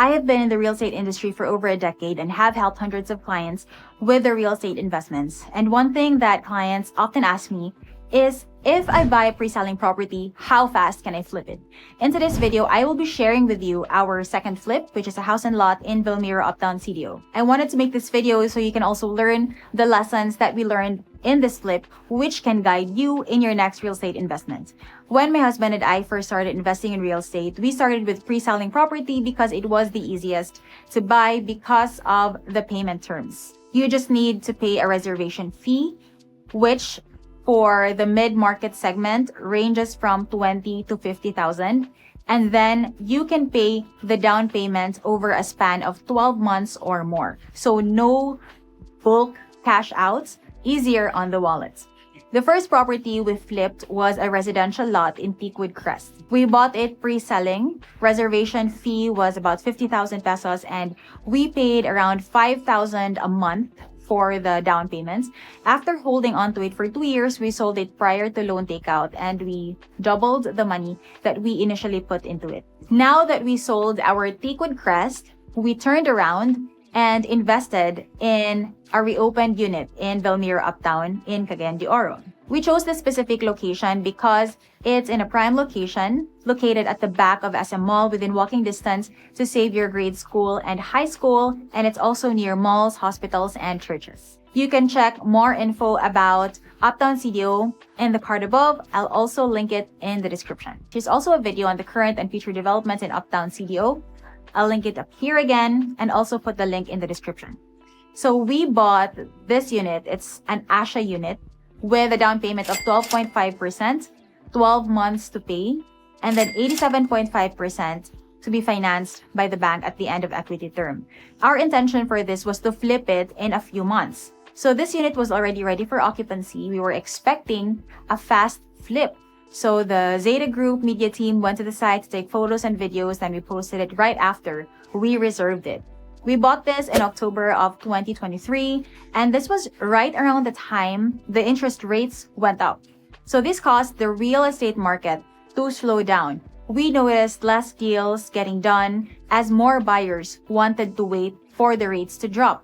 I have been in the real estate industry for over a decade and have helped hundreds of clients with their real estate investments. And one thing that clients often ask me is, if I buy a pre-selling property, how fast can I flip it? In today's video, I will be sharing with you our second flip, which is a house and lot in Vilmira, Uptown CDO. I wanted to make this video so you can also learn the lessons that we learned in this flip, which can guide you in your next real estate investment. When my husband and I first started investing in real estate, we started with pre-selling property because it was the easiest to buy because of the payment terms. You just need to pay a reservation fee, which for the mid-market segment ranges from 20 to 50,000. And then you can pay the down payment over a span of 12 months or more. So no bulk cash outs, easier on the wallet. The first property we flipped was a residential lot in Teakwood Crest. We bought it pre-selling. Reservation fee was about 50,000 pesos and we paid around 5,000 a month for the down payments. After holding on to it for 2 years, we sold it prior to loan takeout and we doubled the money that we initially put into it. Now that we sold our Teakwood Crest, we turned around and invested in a reopened unit in Vilmira Uptown in Cagayan de Oro. We chose this specific location because it's in a prime location, located at the back of SM Mall within walking distance to Xavier Grade School and High School, and it's also near malls, hospitals, and churches. You can check more info about Uptown CDO in the card above. I'll also link it in the description. There's also a video on the current and future developments in Uptown CDO. I'll link it up here again and also put the link in the description. So we bought this unit. It's an ASHA unit with a down payment of 12.5%, 12 months to pay, and then 87.5% to be financed by the bank at the end of equity term. Our intention for this was to flip it in a few months. So this unit was already ready for occupancy. We were expecting a fast flip. So the Zeta Group media team went to the site to take photos and videos, and we posted it right after we reserved it. We bought this in October of 2023, and this was right around the time the interest rates went up. So this caused the real estate market to slow down. We noticed less deals getting done as more buyers wanted to wait for the rates to drop.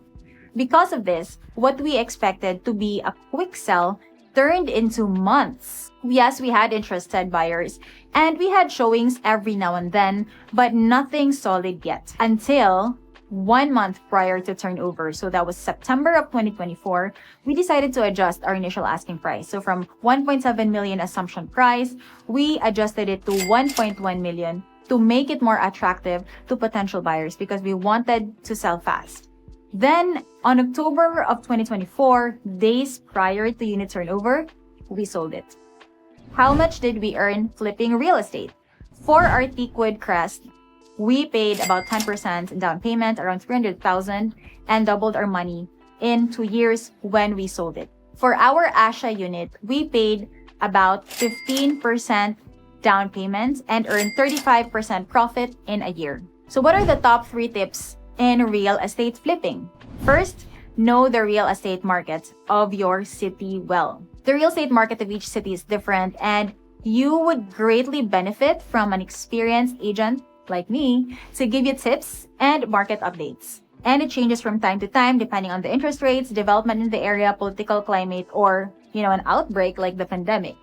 Because of this, what we expected to be a quick sell turned into months. Yes, we had interested buyers and we had showings every now and then, but nothing solid yet until 1 month prior to turnover. So that was September of 2024. We decided to adjust our initial asking price. So from 1.7 million assumption price, we adjusted it to 1.1 million to make it more attractive to potential buyers because we wanted to sell fast. Then on October of 2024, days prior to unit turnover, we sold it. How much did we earn flipping real estate? For our Teakwood Crest, we paid about 10% down payment, around 300,000, and doubled our money in 2 years when we sold it. For our ASHA unit, we paid about 15% down payment and earned 35% profit in a year. So what are the top 3 tips in real estate flipping? First, know the real estate market of your city well. The real estate market of each city is different, and you would greatly benefit from an experienced agent like me to give you tips and market updates. And it changes from time to time depending on the interest rates, development in the area, political climate, or an outbreak like the pandemic.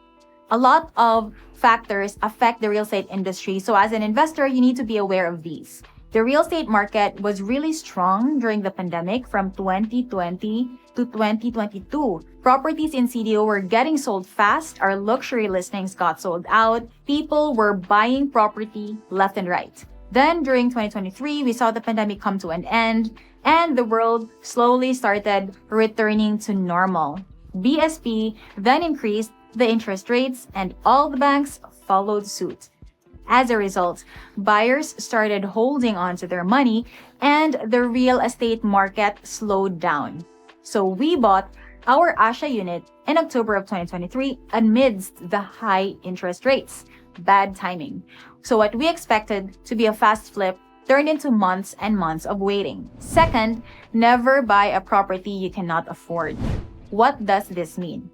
A lot of factors affect the real estate industry, so as an investor, you need to be aware of these. The real estate market was really strong during the pandemic from 2020 to 2022. Properties in CDO were getting sold fast. Our luxury listings got sold out. People were buying property left and right. Then during 2023, we saw the pandemic come to an end and the world slowly started returning to normal. BSP then increased the interest rates and all the banks followed suit. As a result, buyers started holding on to their money and the real estate market slowed down. So we bought our ASHA unit in October of 2023 amidst the high interest rates. Bad timing. So what we expected to be a fast flip turned into months and months of waiting. Second, never buy a property you cannot afford. What does this mean?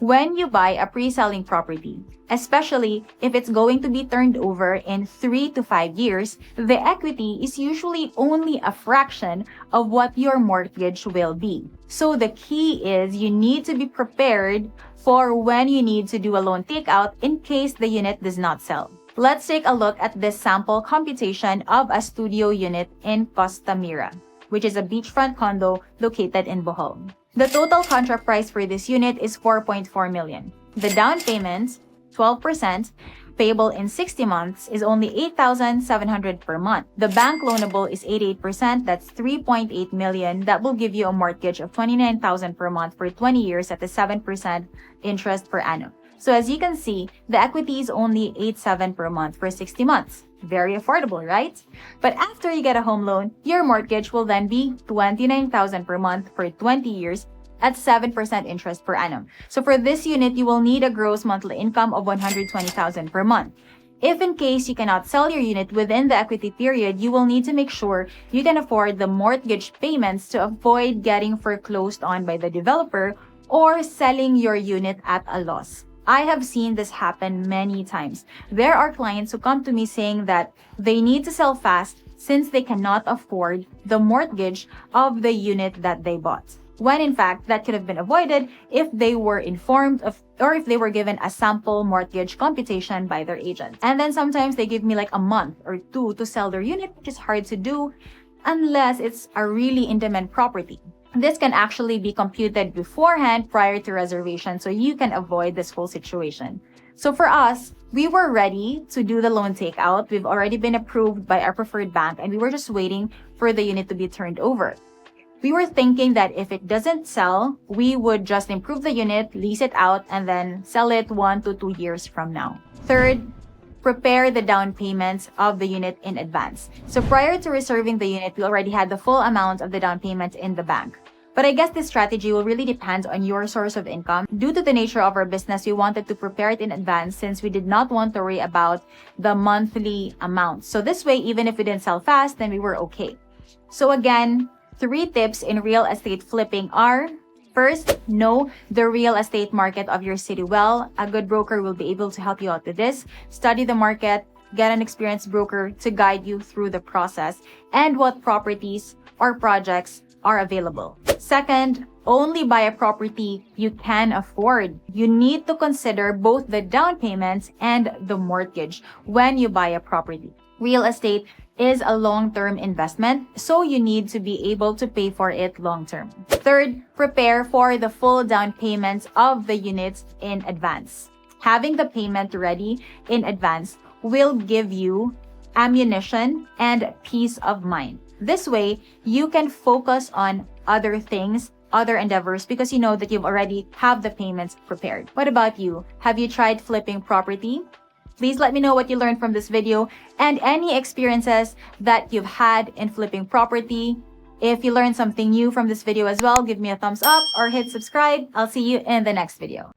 When you buy a pre-selling property, especially if it's going to be turned over in 3 to 5 years, the equity is usually only a fraction of what your mortgage will be. So the key is you need to be prepared for when you need to do a loan takeout in case the unit does not sell. Let's take a look at this sample computation of a studio unit in Costa Mira, which is a beachfront condo located in Bohol. The total contract price for this unit is 4.4 million. The down payment, 12%, payable in 60 months, is only 8,700 per month. The bank loanable is 88%, that's 3.8 million. That will give you a mortgage of 29,000 per month for 20 years at a 7% interest per annum. So as you can see, the equity is only 8,700 per month for 60 months. Very affordable, right? But after you get a home loan, your mortgage will then be 29,000 per month for 20 years at 7% interest per annum. So for this unit, you will need a gross monthly income of 120,000 per month. If in case you cannot sell your unit within the equity period, you will need to make sure you can afford the mortgage payments to avoid getting foreclosed on by the developer or selling your unit at a loss. I have seen this happen many times. There are clients who come to me saying that they need to sell fast since they cannot afford the mortgage of the unit that they bought. When in fact, that could have been avoided if they were informed of or if they were given a sample mortgage computation by their agent. And then sometimes they give me like a month or two to sell their unit, which is hard to do unless it's a really in-demand property. This can actually be computed beforehand prior to reservation so you can avoid this whole situation. So for us, we were ready to do the loan takeout. We've already been approved by our preferred bank and we were just waiting for the unit to be turned over. We were thinking that if it doesn't sell, we would just improve the unit, lease it out, and then sell it 1 to 2 years from now. Third, prepare the down payments of the unit in advance. So prior to reserving the unit, we already had the full amount of the down payment in the bank. But I guess this strategy will really depend on your source of income. Due to the nature of our business, we wanted to prepare it in advance since we did not want to worry about the monthly amount. So this way, even if we didn't sell fast, then we were okay. So again, 3 tips in real estate flipping are: first, know the real estate market of your city well. A good broker will be able to help you out with this. Study the market, get an experienced broker to guide you through the process and what properties or projects are available. Second, only buy a property you can afford. You need to consider both the down payments and the mortgage when you buy a property. Real estate is a long-term investment, so you need to be able to pay for it long-term. Third, prepare for the full down payments of the units in advance. Having the payment ready in advance will give you ammunition and peace of mind. This way, you can focus on other things, other endeavors, because you know that you've already have the payments prepared. What about you? Have you tried flipping property? Please let me know what you learned from this video and any experiences that you've had in flipping property. If you learned something new from this video as well, give me a thumbs up or hit subscribe. I'll see you in the next video.